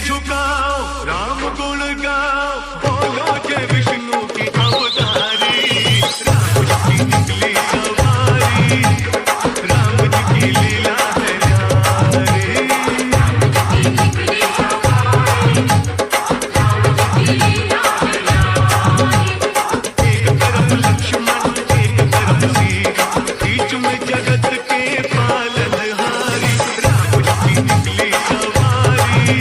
झुकाओ राम गुण गाओ बोलो जय विष्णु की अवतारी राम जी की निकली सवारी राम जी की लीला है न्यारी एक तरफ लक्ष्मण एक तरफ सीता बीच में जगत के पालनहारी राम जी की निकली सवारी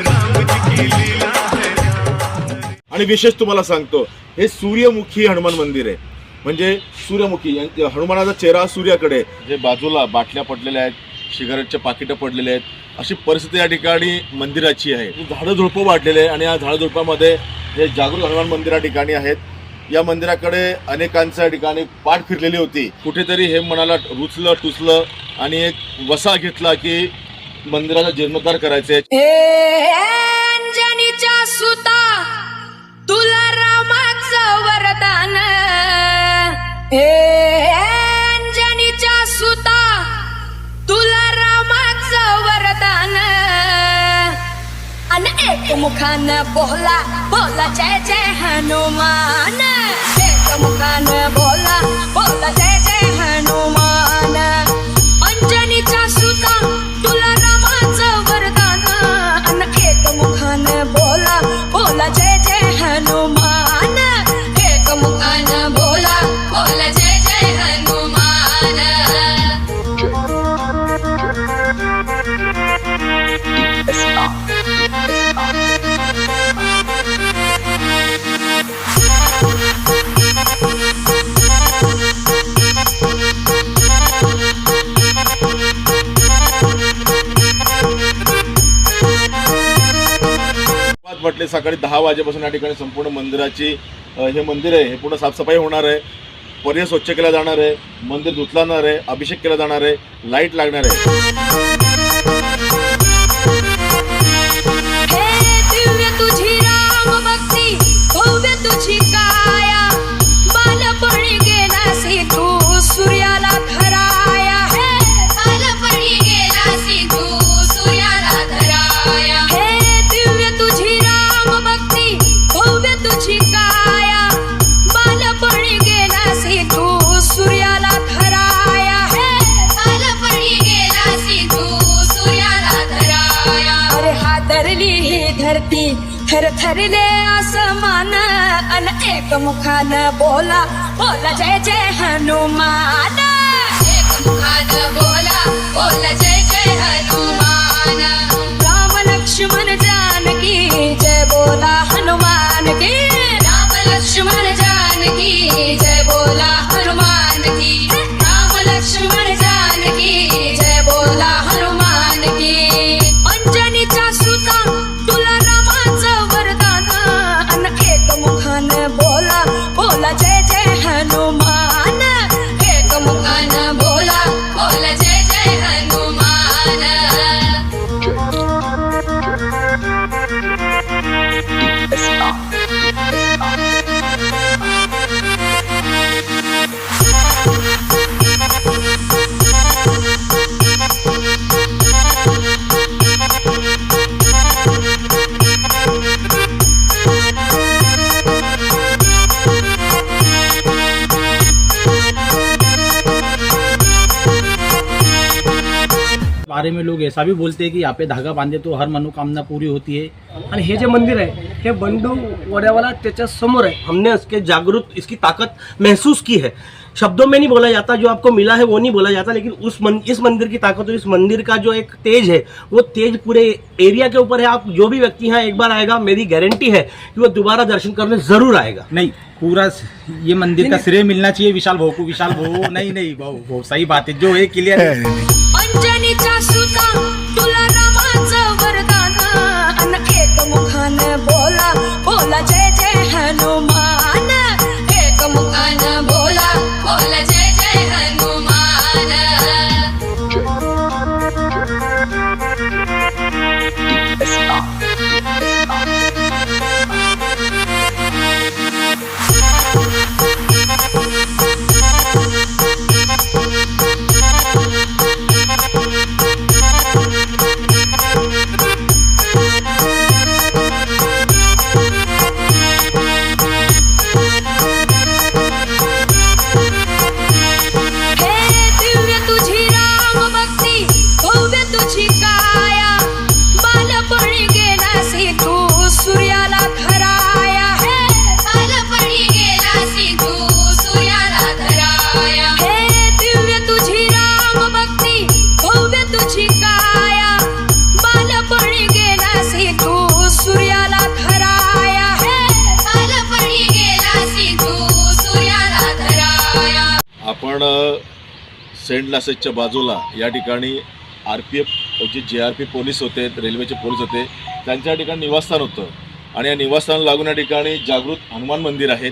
राम जी की लीला है न्यारी। आणि विशेष तुम्हाला सांगतो, हे सूर्यमुखी हनुमान मंदिर आहे. म्हणजे सूर्यमुखी हनुमानाचा चेहरा सूर्याकडे, जे बाजूला बाटल्या पडलेल्या आहेत, सिगारेटचे पाकिटं पडलेले आहेत, अशी परिस्थिती या ठिकाणी मंदिराची आहे. झाडं झुडपं वाढलेले आहे आणि या झाडं झुडपामध्ये हे जागृत हनुमान मंदिर या ठिकाणी आहेत. या मंदिराकडे अनेकांच्या ठिकाणी पाठ फिरलेली होती. कुठेतरी हे मनाला रुचलं टुचलं आणि एक वसा घेतला की मंदिराचा जीर्णोद्धार करायचे. अंजनीच्या सुता तुला रामाचं वरदान, अंजनीच्या सुता तुला रामाचं वरदान, आणि एक मुखानं बोला बोला जय जय हनुमान, एक मुखानं बोला बोला जय जय हनुमान. अंजनीच्या सुता तुला रामाचं वरदान, आणि एक मुखानं बोला बोला जय जय हनुमान, एक मुखानं बोला बोला जय जय हनुमान. म्हटले सकाळी 10 वाजेपासून या ठिकाणी संपूर्ण मंदिराची हे मंदिर आहे, हे पूर्ण साफसफाई होणार आहे, पर्याय स्वच्छ केला जाणार आहे, मंदिर धुतलाणार आहे, अभिषेक केला जाणार आहे, लाईट लागणार आहे. हे दिव्य तुझी राम भक्ती भव्य तुझी काया, बालपणी गेलासी तू सूर्याला धराया, हे बालपणी गेलासी तू सूर्याला धराया. हे दिव्य तुझी राम भक्ती भव्य तुझी काया, बालपणी गेलासी तू सूर्याला धराया, हे बालपणी गेलासी तू सूर्याला धराया. अरे हादरली ही धरती थरथरले आसमान, अन एक मुखानं बोला बोला जय जय हनुमान, एक मुखानं बोला बोला जय जय हनुमान. राम लक्ष्मण जानकी जय बोला हनुमान की, राम लक्ष्मण जानकी जय बोला हनुमान की, राम लक्ष्मण जानकी जय बोला हनुमान की. अंजनीच्या सुता तुला रामाचं वरदान, अन एक मुखानं बोला बोला जय जय हनुमान, एक मुखानं बोला बोला जय जय हनुमान. बारे में लोग ऐसा भी बोलते हैं कि यहाँ पे धागा बांधे तो हर मनोकामना पूरी होती है. आणि हे जे मंदिर आहे हे बंडू वड्यावाला त्याच्या समोर आहे. हमने इसके जागृत इसकी ताकत महसूस की है. शब्दों में नहीं बोला जाता, जो आपको मिला है वो नहीं बोला जाता, लेकिन इस मंदिर की ताकत और इस मंदिर का जो एक तेज है वो तेज पूरे एरिया के ऊपर है. आप जो भी व्यक्ति यहाँ एक बार आएगा, मेरी गारंटी है कि वो दोबारा दर्शन करने जरूर आएगा. नहीं, पूरा ये मंदिर का श्रेय मिलना चाहिए विशाल भाऊ को. विशाल भाऊ नहीं भाऊ सही बात है, जो है क्लियर है. अंजनीच्या सुता तुला रामाचं वरदान, अन एक मुखानं बोला बोला जय जय हनुमान, एक मुखानं बोला बोला जय जय हनुमान. आपण सेंट लासेसच्या बाजूला या ठिकाणी RPF जे JRP पोलीस होते, रेल्वेचे पोलीस होते, त्यांच्या ठिकाणी निवासस्थान होतं आणि या निवासस्थानाला लागून या ठिकाणी जागृत हनुमान मंदिर आहेत.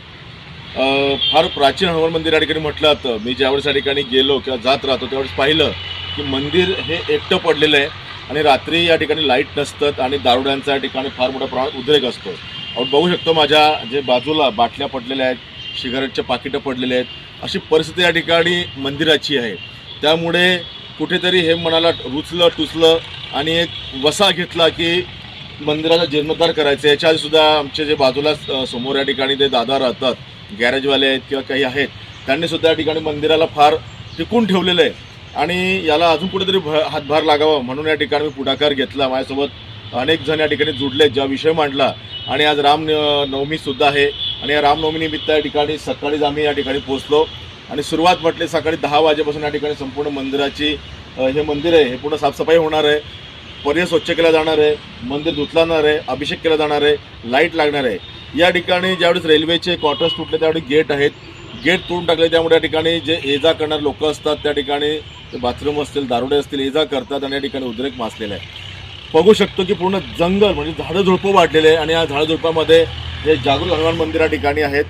फार प्राचीन हनुमान मंदिर या ठिकाणी म्हटलं जातं. मी ज्यावेळेस या ठिकाणी गेलो किंवा जात राहतो त्यावेळेस पाहिलं की मंदिर हे एकटं पडलेलं आहे आणि रात्री या ठिकाणी लाईट नसतात आणि दारुड्यांचा या ठिकाणी फार मोठ्या प्रमाणात उद्रेक असतो. आपण बघू शकतो माझ्या जे बाजूला बाटल्या पडलेल्या आहेत, सिगारेटचे पाकिटं पडलेले आहेत, अशी परिस्थिती या ठिकाणी मंदिराची आहे. त्यामुळे कुठेतरी हे मनाला रुचलं टुचलं आणि एक वसा घेतला की मंदिराचा जीर्णोद्धार करायचा. याच्या आधीसुद्धा आमचे जे बाजूला समोर या ठिकाणी ते दादा राहतात, गॅरेजवाले आहेत किंवा काही आहेत, त्यांनीसुद्धा या ठिकाणी मंदिराला फार टिकून ठेवलेलं आहे आणि याला अजून कुठेतरी हातभार लागावा म्हणून या ठिकाणी मी पुढाकार घेतला. माझ्यासोबत अनेक जण या ठिकाणी जुडले, ज्या विषय मांडला आणि आज रामनवमीसुद्धा आहे आणि या रामनवमीनिमित्त या ठिकाणी सकाळीच आम्ही या ठिकाणी पोहोचलो आणि सुरुवात म्हटली सकाळी 10 वाजेपासून या ठिकाणी संपूर्ण मंदिराची हे मंदिर आहे हे पूर्ण साफसफाई होणार आहे, पर्याय स्वच्छ केला जाणार आहे, मंदिर धुतलं जाणार आहे, अभिषेक केला जाणार आहे, लाईट लागणार आहे. या ठिकाणी ज्यावेळेस रेल्वेचे क्वार्टर्स तुटले त्यावेळी गेट आहेत, गेट तोडून टाकले. त्यामुळे या ठिकाणी जे ये जा करणारे लोक असतात त्या ठिकाणी बाथरूम असतील, दारुडे असतील, ये जा करतात आणि या ठिकाणी उद्रेक मासलेला आहे. बघू शकतो की पूर्ण जंगल म्हणजे झाडं झुडपं वाढलेले आहे आणि या झाडं झुडपामध्ये हे जागृत हनुमान मंदिर या ठिकाणी आहेत.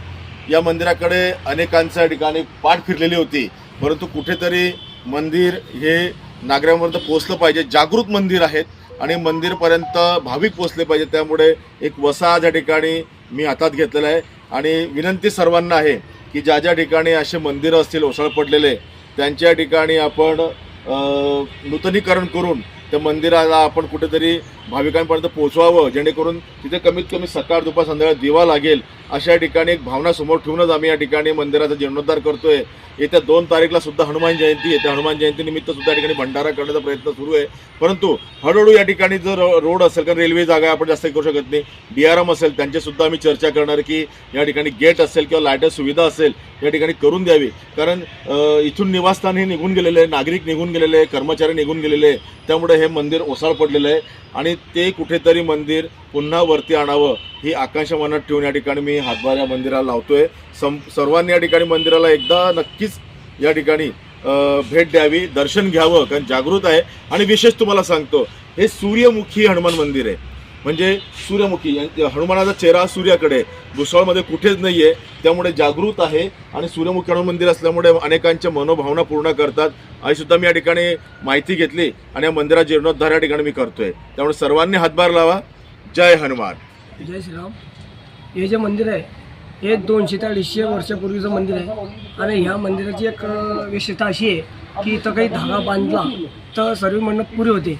या मंदिराकडे अनेकांच्या या ठिकाणी पाठ फिरलेली होती, परंतु कुठेतरी मंदिर हे नागरिकांपर्यंत पोहोचलं पाहिजे. जागृत मंदिर आहेत आणि मंदिरपर्यंत भाविक पोहोचले पाहिजे. त्यामुळे एक वसा आज या ठिकाणी मी हातात घेतलेला आहे आणि विनंती सर्वांना आहे की ज्या ज्या ठिकाणी असे मंदिरं असतील ओसळ पडलेले त्यांच्या ठिकाणी आपण नूतनीकरण करून त्या मंदिराला आपण कुठेतरी भाविकांपर्यंत पोहोचवावं, जेणेकरून तिथे कमीत कमी सकाळ दुपार संध्याकाळ दिवा लागेल अशा ठिकाणी एक भावना समोर ठेवूनच आम्ही या ठिकाणी मंदिराचा जीर्णोद्धार करतोय. येत्या 2 तारीखला सुद्धा हनुमान जयंती आहे. त्या हनुमान जयंतीनिमित्त सुद्धा या ठिकाणी भंडारा करण्याचा प्रयत्न सुरू आहे. परंतु हळूहळू या ठिकाणी जर रोड असेल, कारण रेल्वे जागा आपण जास्त करू शकत नाही, DRM असेल त्यांच्यासुद्धा आम्ही चर्चा करणार की या ठिकाणी गेट असेल किंवा लाईट सुविधा असेल या ठिकाणी करून द्यावी. कारण इथून निवासस्थान हे निघून गेलेले आहे, नागरिक निघून गेलेले आहे, कर्मचारी निघून गेलेले आहे. त्यामुळे हे मंदिर ओसाळ पडलेलं आहे आणि ते कुठेतरी मंदिर पुन्हा वरती आणावं ही आकांक्षा मनात ठेवून या ठिकाणी मी हातभार या मंदिराला लावतोय. सर्वांनी या ठिकाणी मंदिराला एकदा नक्कीच या ठिकाणी भेट द्यावी, दर्शन घ्यावं, कारण जागृत आहे. आणि विशेष तुम्हाला सांगतो, हे सूर्यमुखी हनुमान मंदिर आहे. म्हणजे सूर्यमुखी हनुमानाचा चेहरा सूर्याकडे, भुसावळमध्ये कुठेच नाही आहे. त्यामुळे जागृत आहे आणि सूर्यमुखी हनुमान मंदिर असल्यामुळे अनेकांच्या मनोभावना पूर्ण करतात. आणि सुद्धा मी या ठिकाणी माहिती घेतली आणि या मंदिराचा जीर्णोद्धार या ठिकाणी मी करतोय. त्यामुळे सर्वांनी हातभार लावा. जय हनुमान. जय श्रीराम. हे जे मंदिर आहे हे 200 ते 250 वर्षापूर्वीचं मंदिर आहे आणि ह्या मंदिराची एक विशेषता अशी आहे की इथं काही धागा बांधला तर सर्व मन्नत पुरी होते.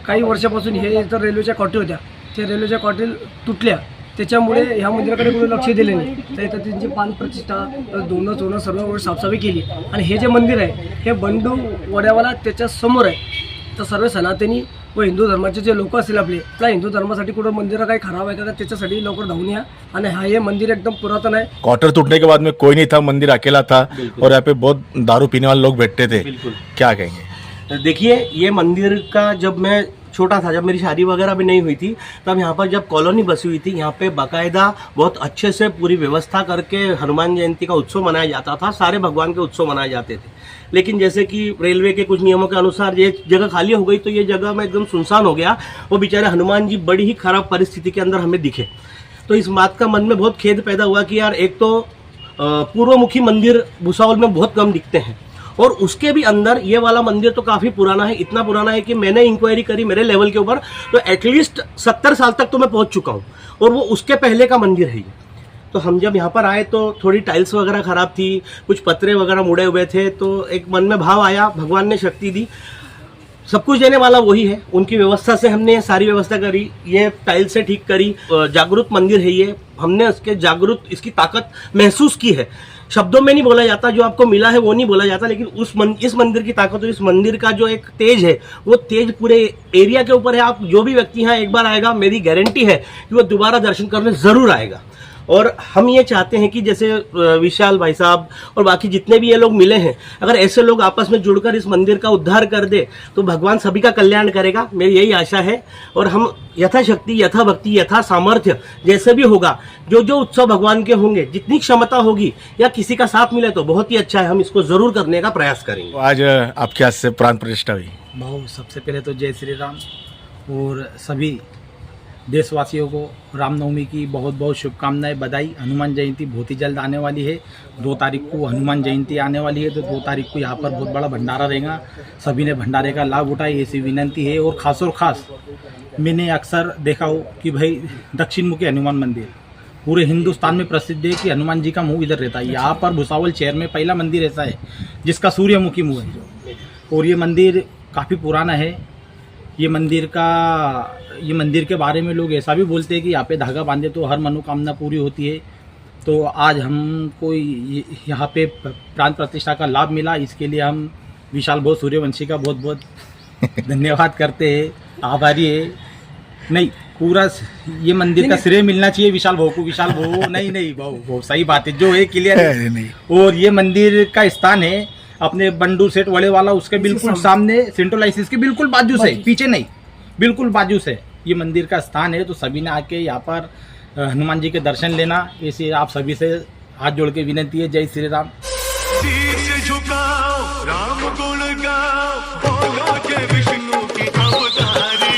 काही वर्षापासून हे इथं रेल्वेच्या कॉटी होत्या, त्या रेल्वेच्या कॉटी तुटल्या, त्याच्यामुळे ह्या मंदिराकडे कोणी लक्ष दिले नाही. तर इथं त्यांची पानप्रतिष्ठा, धुणं चोणं सर्व गोष्टी साफसफाई केली. आणि हे जे मंदिर आहे हे बंडू वड्यावाला त्याच्या समोर आहे. तर सर्व सनातनी व हिंदू धर्माचे जे लोक असतील आपले, त्या हिंदू धर्मासाठी कुठं मंदिर काही खराब आहे का त्याच्यासाठी लवकर धावून या. आणि हा ये मंदिर एकदम पुरातन है. क्वार्टर टूटने के बाद में कोई नहीं था, मंदिर अकेला था और यहाँ पे बहुत दारू पीने वाले लोग बैठते थे. क्या कहेंगे? देखिए, ये मंदिर का जब मैं छोटा था, जब मेरी शादी वगैरह भी नहीं हुई थी, तब यहाँ पर जब कॉलोनी बसी हुई थी, यहाँ पे बाकायदा बहुत अच्छे से पूरी व्यवस्था करके हनुमान जयंती का उत्सव मनाया जाता था. सारे भगवान के उत्सव मनाए जाते थे. लेकिन जैसे कि रेलवे के कुछ नियमों के अनुसार ये जगह खाली हो गई, तो ये जगह में एकदम सुनसान हो गया. वो बेचारे हनुमान जी बड़ी ही खराब परिस्थिति के अंदर हमें दिखे. तो इस बात का मन में बहुत खेद पैदा हुआ कि यार, एक तो पूर्वमुखी मंदिर भुसावल में बहुत कम दिखते हैं और उसके भी अंदर ये वाला मंदिर तो काफ़ी पुराना है. इतना पुराना है कि मैंने इंक्वायरी करी मेरे लेवल के ऊपर तो एटलीस्ट 70 साल तक तो मैं पहुंच चुका हूं और वो उसके पहले का मंदिर है ये. तो हम जब यहाँ पर आए तो थोड़ी टाइल्स वगैरह ख़राब थी, कुछ पत्रे वगैरह मुड़े हुए थे. तो एक मन में भाव आया, भगवान ने शक्ति दी, सब कुछ देने वाला वही है. उनकी व्यवस्था से हमने सारी व्यवस्था करी, ये टाइल से ठीक करी. जागृत मंदिर है ये, हमने इसकी ताकत महसूस की है. शब्दों में नहीं बोला जाता, जो आपको मिला है वो नहीं बोला जाता, लेकिन इस मंदिर की ताकत और इस मंदिर का जो एक तेज है वो तेज पूरे एरिया के ऊपर है. आप जो भी व्यक्ति यहाँ एक बार आएगा, मेरी गारंटी है कि वो दोबारा दर्शन करने ज़रूर आएगा. और हम ये चाहते हैं कि जैसे विशाल भाई साहब और बाकी जितने भी ये लोग मिले हैं, अगर ऐसे लोग आपस में जुड़कर इस मंदिर का उद्धार कर दे तो भगवान सभी का कल्याण करेगा, मेरी यही आशा है। और हम यथाशक्ति, यथा भक्ति, यथा सामर्थ्य जैसे भी होगा, जो जो उत्सव भगवान के होंगे, जितनी क्षमता होगी या किसी का साथ मिले तो बहुत ही अच्छा है, हम इसको जरूर करने का प्रयास करेंगे। तो आज आपके हाथ से प्राण प्रतिष्ठा हुई। भाव सबसे पहले तो जय श्री राम और सभी देशवासियों को रामनवमी की बहुत बहुत शुभकामनाएं, बधाई। हनुमान जयंती बहुत ही जल्द आने वाली है, 2 तारीख को हनुमान जयंती आने वाली है, तो 2 तारीख को यहाँ पर बहुत बड़ा भंडारा रहेगा, सभी ने भंडारे का लाभ उठाए ऐसी विनंती है। और ख़ास मैंने अक्सर देखा हो कि भाई दक्षिण मुखी हनुमान मंदिर पूरे हिंदुस्तान में प्रसिद्ध है कि हनुमान जी का मुँह इधर रहता है। यहाँ पर भुसावल शहर में पहला मंदिर ऐसा है जिसका सूर्यमुखी मुँह है, और ये मंदिर काफ़ी पुराना है। ये मंदिर के बारे में लोग ऐसा भी बोलते हैं कि यहाँ पे धागा बांधे तो हर मनोकामना पूरी होती है। तो आज हमको यहाँ पे प्राण प्रतिष्ठा का लाभ मिला, इसके लिए हम विशाल भाऊ सूर्यवंशी का बहुत बहुत धन्यवाद करते हैं, आभारी है। नहीं, पूरा ये मंदिर का श्रेय मिलना चाहिए विशाल भाऊ को। विशाल भाऊ नहीं भाऊ सही बात है, जो है क्लियर है। और ये मंदिर का स्थान है अपने बंडू सेठ वड़े वाला, उसके बिल्कुल सामने सेंट्रल आईसीएस के बिल्कुल बाजू से, पीछे नहीं, बिल्कुल बाजू से ये मंदिर का स्थान है। तो सभी ने आके यहाँ पर हनुमान जी के दर्शन लेना, ऐसे आप सभी से हाथ जोड़ के विनती है। जय श्री राम। शीश झुकाओ, राम गुण गाओ, बोलो जय विष्णु की अवतारी,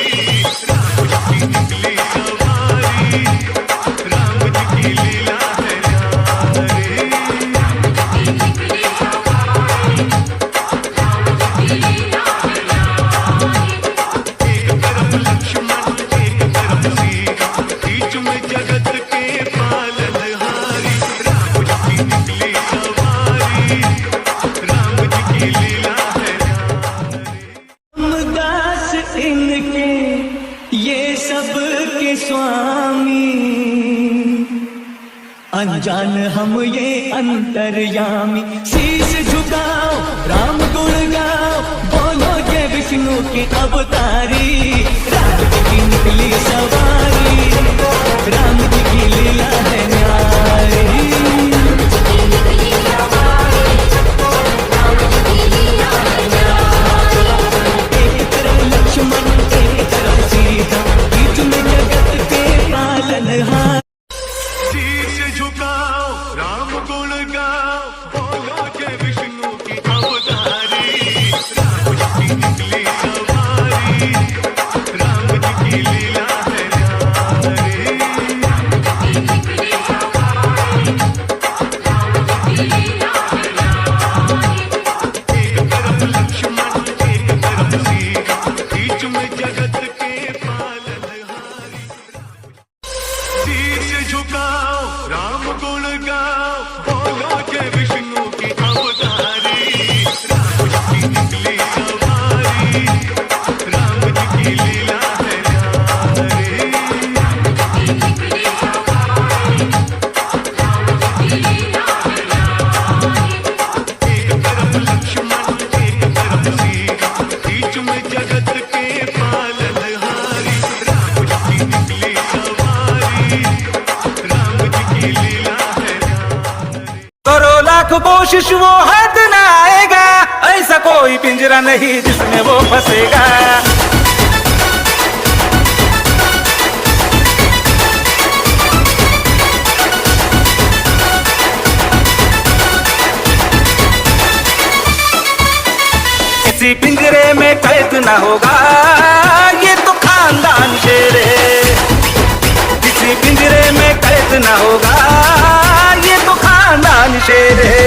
राम जी की निकली सवारी, राम जी की लीला है न्यारी। एक तरफ लक्ष्मण, एक तरफ सीता, बीच में जगत के पालनहारी, राम जी की निकली सवारी, राम जी की लीला है न्यारी। दास इनके ये सब के स्वामी, अनजान हम ये अंतर्यामी। शीश झुकाओ, राम गुण गाओ, बोलो जय विष्णु की अवतारी, राम जी की निकली सवारी, राम जी की लीला है न्यारी। एक तरफ लक्ष्मण, एक तरफ सीता, बीच में जगत के पालनहार। शीश झुकाओ, राम गुण गाओ, बोलो जय विष्णु की अवतारी, राम जी की निकली सवारी, राम जी की लीला है न्यारी। एक तरफ लक्ष्मण, एक तरफ सीता, बीच में जगत के पालनहारी। शीश झुकाओ, राम गुण गाओ, बोलो जय विष्णु की अवतारी, राम जी की निकली सवारी, राम जी की लीला है न्यारी। एक तरफ लक्ष्मण, एक तरफ सीता, बीच में जगत के पालनहारी, राम जी की निकली सवारी, राम जी की लीला है न्यारी। करो लाख कोशिश वो हाथ न आएगा, ऐसा कोई पिंजरा नहीं जिसमें वो फंसेगा। किसी पिंजरे में कैद न होगा, ये तो खानदान शेर है। किसी पिंजरे में कैद न होगा, ये तो खानदान शेर है।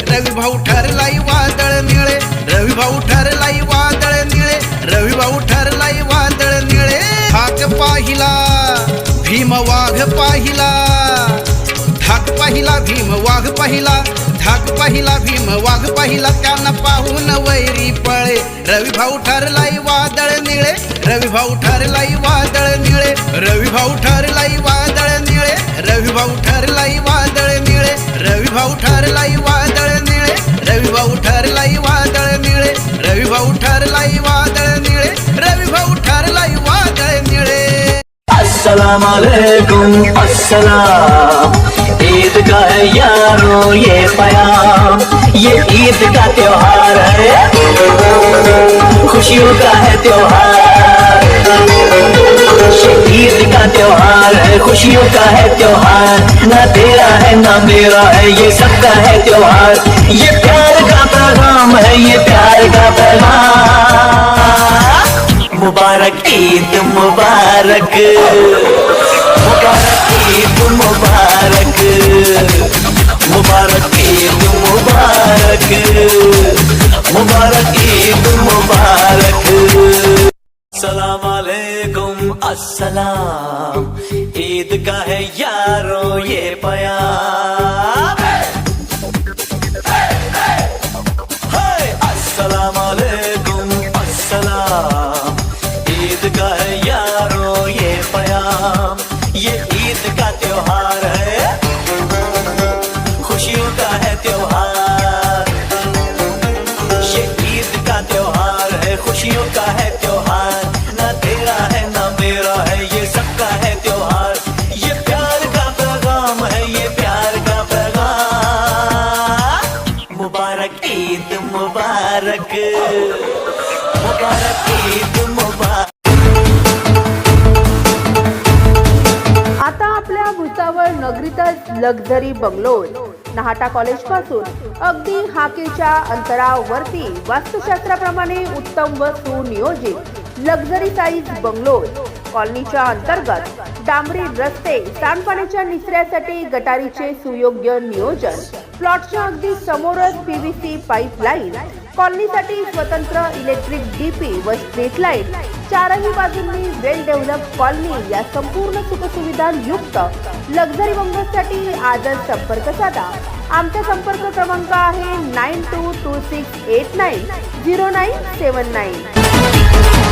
रवी भाऊ ठरलाई वादळ निळे, रवी भाऊ ठरलाई वादळ निळे, रवी भाऊ ठरलाई वादळ निळे। धाक पाहिला भीम वाघ पाहिला, धाक पाहिला भीम वाघ पाहिला, धाक पाहिला भीम वाघ पाहिला, त्यांना पाहून वैरी पळे। रवी भाऊ ठरलाई वादळ निळे, रवी भाऊ ठरलाई वादळ निळे, रवी भाऊ ठरलाई वादळ निळे, रवी भाऊ ठरलाई वादळ निळे, रवी भाऊ अस्सलाम वालेकुम अस्सलाम। ईद का है यारों ये प्याम, ये ईद का त्योहार है, खुशियों का है त्योहार। ये ईद का त्योहार है, खुशियों का है त्योहार। ना तेरा है ना मेरा है, ये सबका है त्योहार। ये प्यार का पैगाम है, ये प्यार का पैगाम। मुबारक ईद मुबारक, मुबारक ईद मुबारक, मुबारक ईद मुबारक, मुबारक ईद मुबारक। अस्सलाम वालेकुम अस्सलाम। ईद का है यारों ये प्याम। अस्सलाम वालेकुम अस्सलाम। ईद का है यारों ये प्याम, ये ईद का त्योहार है, खुशियों का है त्योहार। ये ईद का त्योहार है, खुशियों का है त्योहार। ना तेरा है ना मेरा है, ये सबका है त्योहार। ये प्यार का पैगाम है, ये प्यार का पैगाम। मुबारक ईद मुबारक, मुबारक ईद मुबारक। आता आपल्या भुसावळ नगरीतच लक्झरी बंगलोज नहाटा कॉलेज पासून अगदी हाकेच्या अंतरावरती वास्तुशास्त्राप्रमाणे उत्तम व सुनियोजित लक्झरी साईज बंगलोज कॉलनीच्या अंतर्गत डांबरी रस्ते, सांडपाण्याच्या निचऱ्यासाठी गटारीचे सुयोग्य नियोजन, प्लॉटच्या अगदी समोरच PVC पाईपलाईन, कॉलनीसाठी स्वतंत्र इलेक्ट्रिक DP व स्ट्रीट लाईट, चारही बाजूंनी वेल डेव्हलप कॉलनी या संपूर्ण सुखसुविधा युक्त लक्झरी बंगलोजसाठी आजच संपर्क साधा। आमचा संपर्क क्रमांक आहे 9226890979।